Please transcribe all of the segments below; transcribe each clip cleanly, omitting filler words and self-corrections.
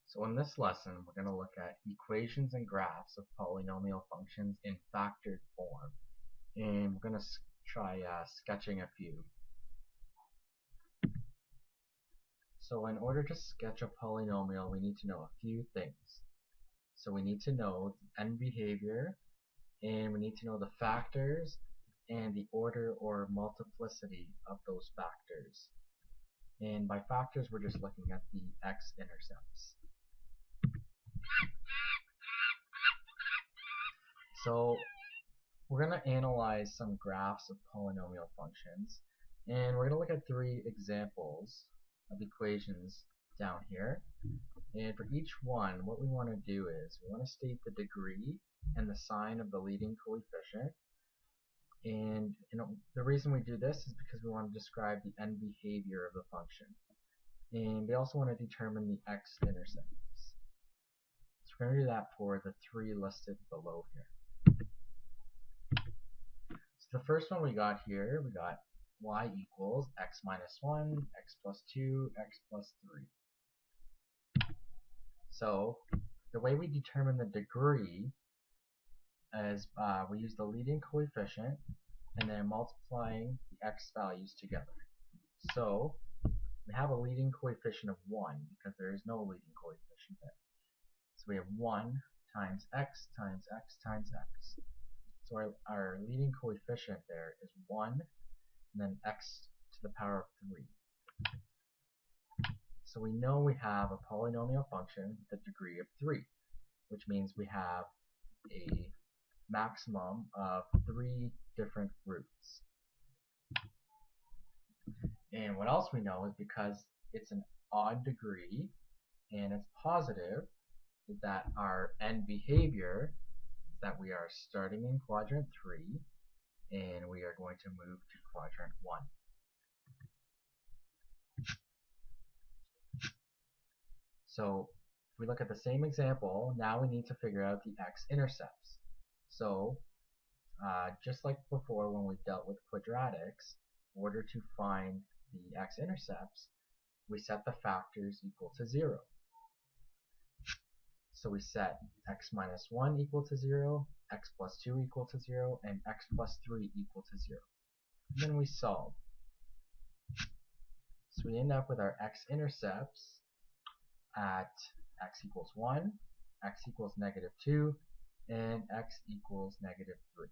So in this lesson, we're going to look at equations and graphs of polynomial functions in factored form. And we're going to try sketching a few. So in order to sketch a polynomial, we need to know a few things. So we need to know the end behavior, and we need to know the factors and the order or multiplicity of those factors. And by factors, we're just looking at the x-intercepts. So we're going to analyze some graphs of polynomial functions, and we're going to look at three examples of equations down here. And for each one, what we want to do is we want to state the degree and the sign of the leading coefficient. And the reason we do this is because we want to describe the end behavior of the function. And we also want to determine the x-intercepts. So we're going to do that for the three listed below here. So the first one we got here, we got y equals x minus 1, x plus 2, x plus 3. So the way we determine the degree is we use the leading coefficient and then multiplying the x values together. So we have a leading coefficient of 1 because there is no leading coefficient there. So we have 1 times x times x times x. So our leading coefficient there is 1 and then x to the power of 3. So we know we have a polynomial function with a degree of 3, which means we have a maximum of 3 different roots. And what else we know is because it's an odd degree and it's positive, is that our end behavior is that we are starting in quadrant 3 and we are going to move to quadrant 1. So if we look at the same example, now we need to figure out the x-intercepts. So just like before when we dealt with quadratics, in order to find the x-intercepts, we set the factors equal to 0. So we set x minus 1 equal to 0, x plus 2 equal to 0, and x plus 3 equal to 0. And then we solve. So we end up with our x-intercepts at x equals 1, x equals negative 2, and x equals negative 3.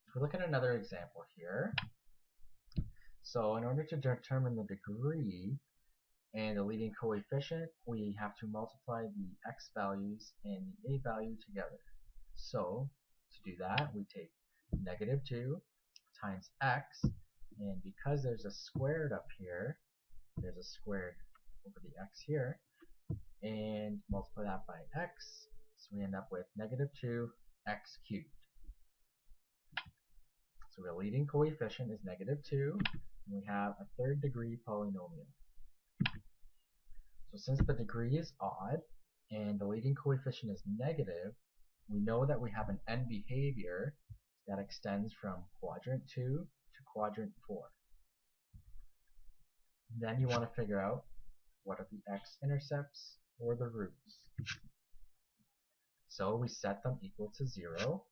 So we look at another example here. So in order to determine the degree and the leading coefficient, we have to multiply the x values and the a value together. So to do that, we take negative 2 times x, and because there's a squared up here, there's a squared over the x here, and multiply that by x, so we end up with negative 2 x cubed. So the leading coefficient is negative 2, and we have a third degree polynomial. So since the degree is odd and the leading coefficient is negative, we know that we have an end behavior that extends from quadrant 2 to quadrant 4. Then you want to figure out what are the x-intercepts or the roots. So we set them equal to 0.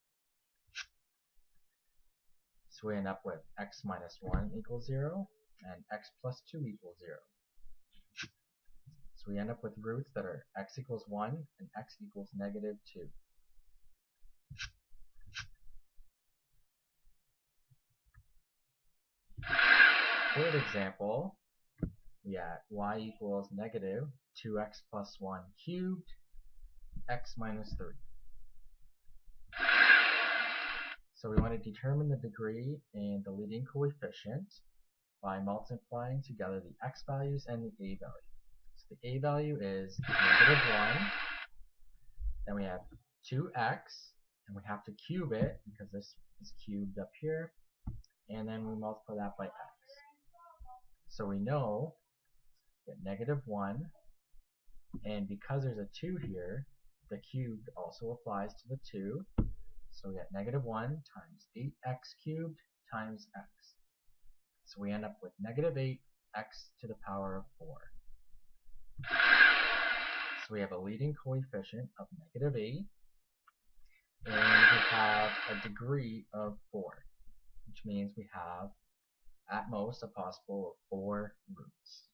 So we end up with x minus 1 equals 0 and x plus 2 equals 0. So we end up with roots that are x equals 1 and x equals negative 2. Third example, we have y equals negative 2x plus 1 cubed, x minus 3. So we want to determine the degree and the leading coefficient by multiplying together the x values and the a value. So the a value is negative 1, then we have 2x, and we have to cube it because this is cubed up here, and then we multiply that by x. So we know that negative 1, and because there's a 2 here, the cubed also applies to the 2. So we get negative 1 times 8x cubed times x. So we end up with negative 8 x to the power of 4. So we have a leading coefficient of -8, and we have a degree of 4, which means we have at most a possible of 4 roots.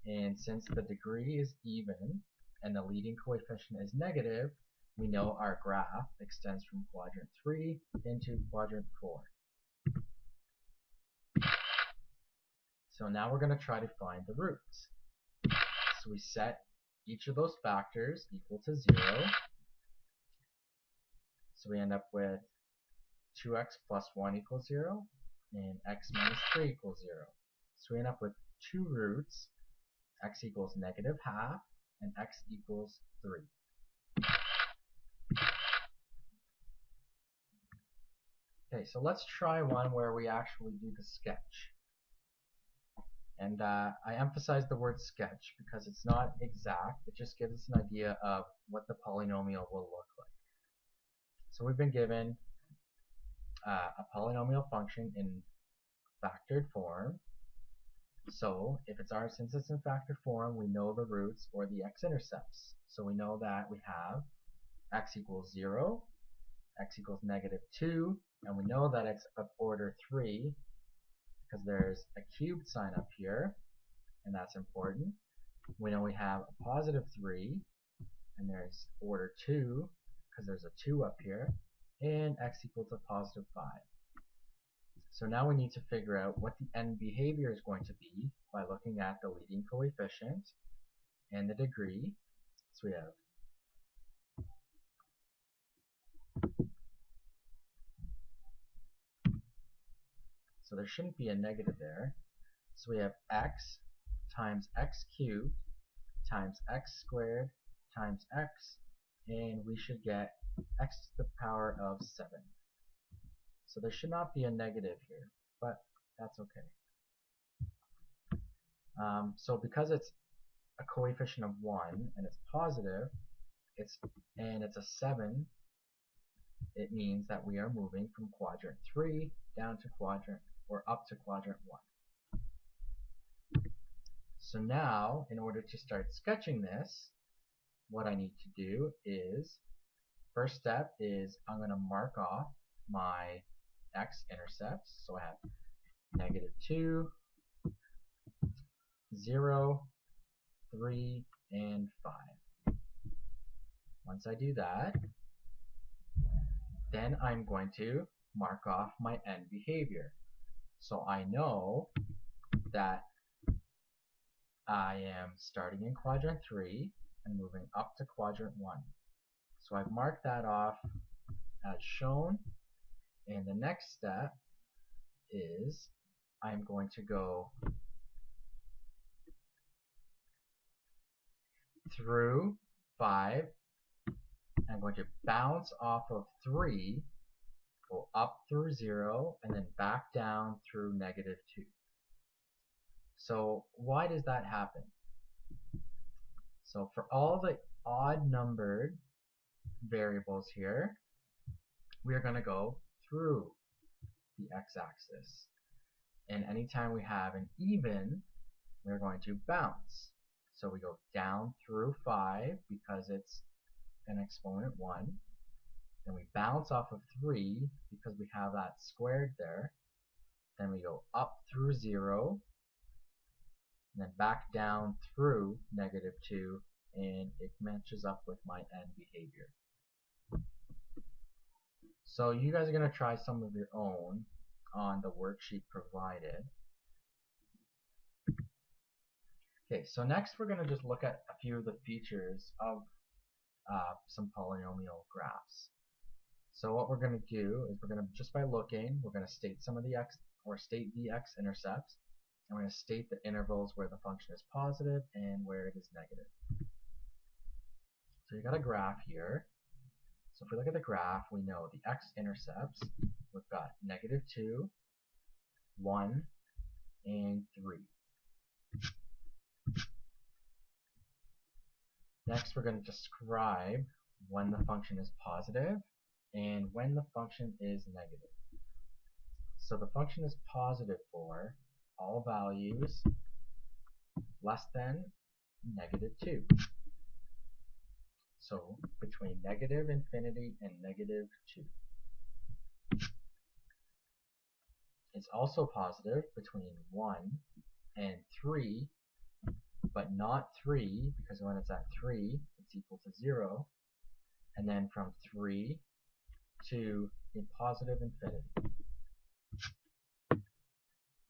And since the degree is even and the leading coefficient is negative, we know our graph extends from quadrant 3 into quadrant 4. So now we're going to try to find the roots. So we set each of those factors equal to 0. So we end up with 2x plus 1 equals 0 and x minus 3 equals 0. So we end up with 2 roots, x equals -½ and x equals 3. Okay, so let's try one where we actually do the sketch. And I emphasize the word sketch because it's not exact, it just gives us an idea of what the polynomial will look like. So we've been given a polynomial function in factored form. So since it's in factored form, we know the roots or the x-intercepts. So we know that we have x equals 0, x equals -2, and we know that it's of order 3 because there's a cubed sign up here, and that's important. We know we have a +3, and there's order 2 because there's a 2 up here, and x equals a +5. So now we need to figure out what the end behavior is going to be by looking at the leading coefficient and the degree. So we have there shouldn't be a negative there. So we have x times x cubed times x squared times x, and we should get x to the power of 7. So there should not be a negative here, but that's okay. So because it's a coefficient of 1 and it's positive, and it's a 7, it means that we are moving from quadrant 3 down to quadrant, or up to quadrant 1. So now, in order to start sketching this, what I need to do is, first step is I'm going to mark off my x-intercepts. So I have -2, 0, 3, and 5. Once I do that, then I'm going to mark off my end behavior. So I know that I am starting in quadrant 3 and moving up to quadrant 1. So I've marked that off as shown, and the next step is I'm going to go through 5. I'm going to bounce off of 3, go up through 0, and then back down through -2. So why does that happen? So for all the odd numbered variables here, we are going to go through the x-axis. And anytime we have an even, we're going to bounce. So we go down through 5 because it's an exponent 1. Then we bounce off of 3 because we have that squared there. Then we go up through 0, and then back down through -2, and it matches up with my end behavior. So you guys are going to try some of your own on the worksheet provided. Okay, so next we're going to just look at a few of the features of some polynomial graphs. So what we're going to do is we're going to, just by looking, we're going to state some of the state the x-intercepts, and we're going to state the intervals where the function is positive and where it is negative. So you got a graph here. So if we look at the graph, we know the x-intercepts, we've got -2, 1, and 3. Next, we're going to describe when the function is positive and when the function is negative. So the function is positive for all values less than -2. So between -infinity and -2. It's also positive between 1 and 3, but not 3, because when it's at 3, it's equal to 0. And then from 3 to a positive infinity.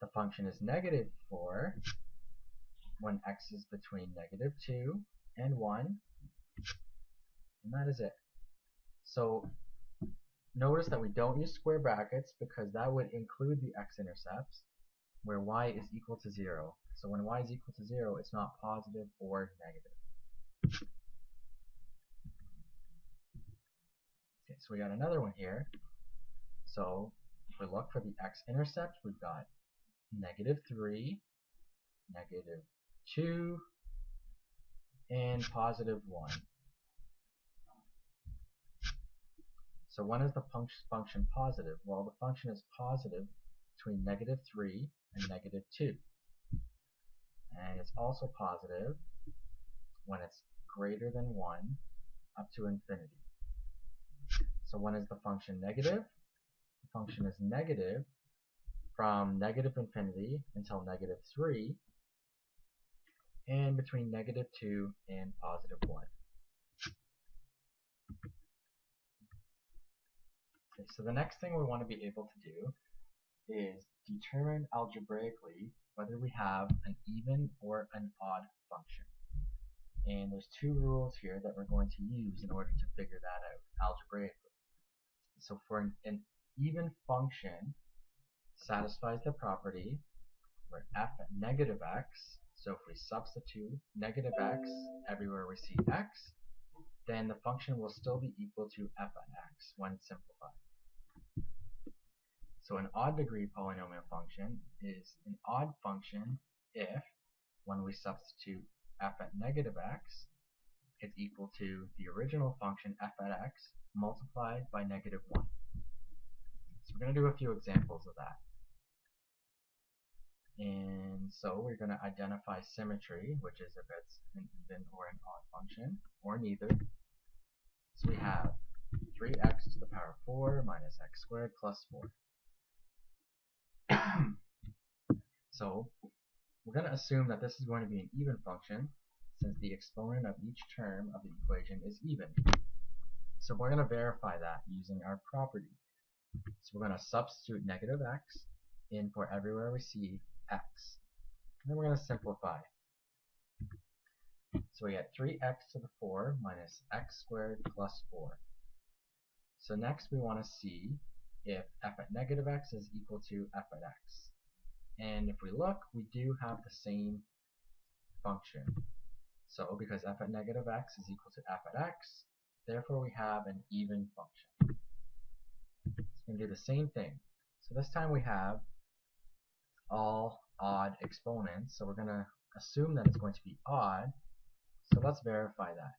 The function is -4 when x is between -2 and 1, and that is it. So notice that we don't use square brackets because that would include the x-intercepts where y is equal to 0. So when y is equal to 0, it's not positive or negative. Okay, so we got another one here. So if we look for the x-intercept, we've got -3, -2, and +1. So when is the function positive? Well, the function is positive between -3 and -2. And it's also positive when it's greater than 1 up to infinity. So when is the function negative? The function is negative from -infinity until -3, and between -2 and +1. Okay, so the next thing we want to be able to do is determine algebraically whether we have an even or an odd function. And there's two rules here that we're going to use in order to figure that out algebraically. So for an even function satisfies the property where f at -x, so if we substitute -x everywhere we see x, then the function will still be equal to f at x when simplified. So an odd degree polynomial function is an odd function if, when we substitute f at -x, it's equal to the original function f at x multiplied by -1. So we're going to do a few examples of that. And so we're going to identify symmetry, which is if it's an even or an odd function, or neither. So we have 3x to the power 4 minus x squared plus 4. So we're going to assume that this is going to be an even function since the exponent of each term of the equation is even. So we're going to verify that using our property. So we're going to substitute -x in for everywhere we see x. And then we're going to simplify. So we get 3x to the 4 minus x squared plus 4. So next we want to see if f at -x is equal to f at x. And if we look, we do have the same function. So because f at -x is equal to f at x, therefore we have an even function. So we're going to do the same thing. So this time we have all odd exponents, so we're going to assume that it's going to be odd. So let's verify that.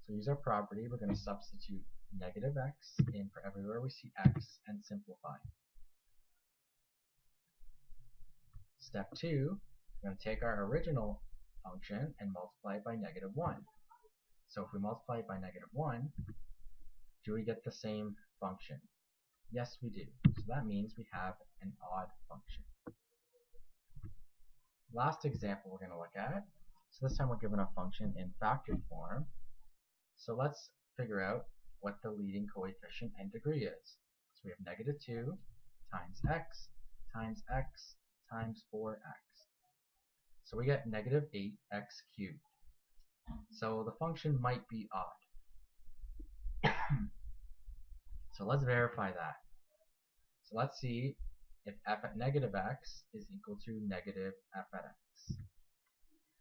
So use our property, we're going to substitute -x in for everywhere we see x and simplify. Step 2, we're going to take our original function and multiply it by -1. So if we multiply it by -1, do we get the same function? Yes, we do. So that means we have an odd function. Last example we're going to look at. So this time we're given a function in factored form. So let's figure out what the leading coefficient and degree is. So we have -2 times x times x times 4x. So we get -8x cubed. So the function might be odd. So let's verify that. So let's see if f at -x is equal to -f at x.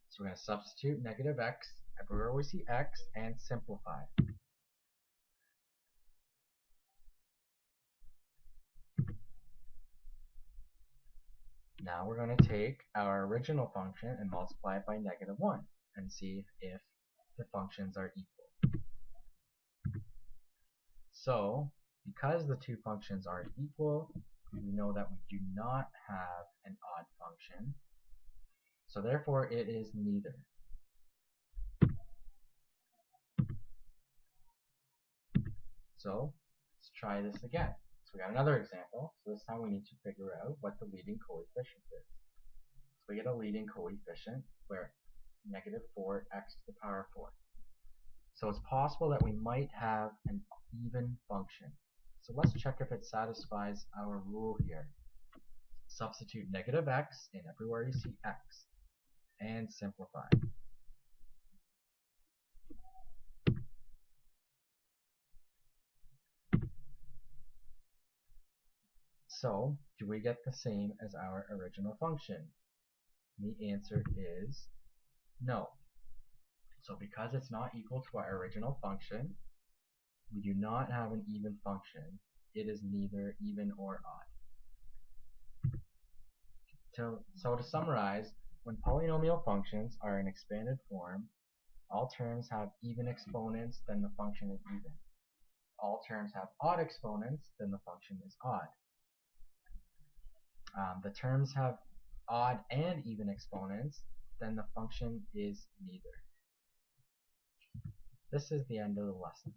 So we're going to substitute -x everywhere we see x and simplify. Now we're going to take our original function and multiply it by -1 and see if the functions are equal. So because the two functions are equal, we know that we do not have an odd function, so therefore it is neither. So let's try this again. So we got another example. So this time we need to figure out what the leading coefficient is. So we get a leading coefficient where negative 4x to the power 4. So it's possible that we might have an even function. So let's check if it satisfies our rule here. Substitute negative x in everywhere you see x and simplify. So do we get the same as our original function? And the answer is no. So because it's not equal to our original function, we do not have an even function. It is neither even or odd. So to summarize, when polynomial functions are in expanded form, all terms have even exponents, then the function is even. All terms have odd exponents, then the function is odd. The terms have odd and even exponents, then the function is neither. This is the end of the lesson.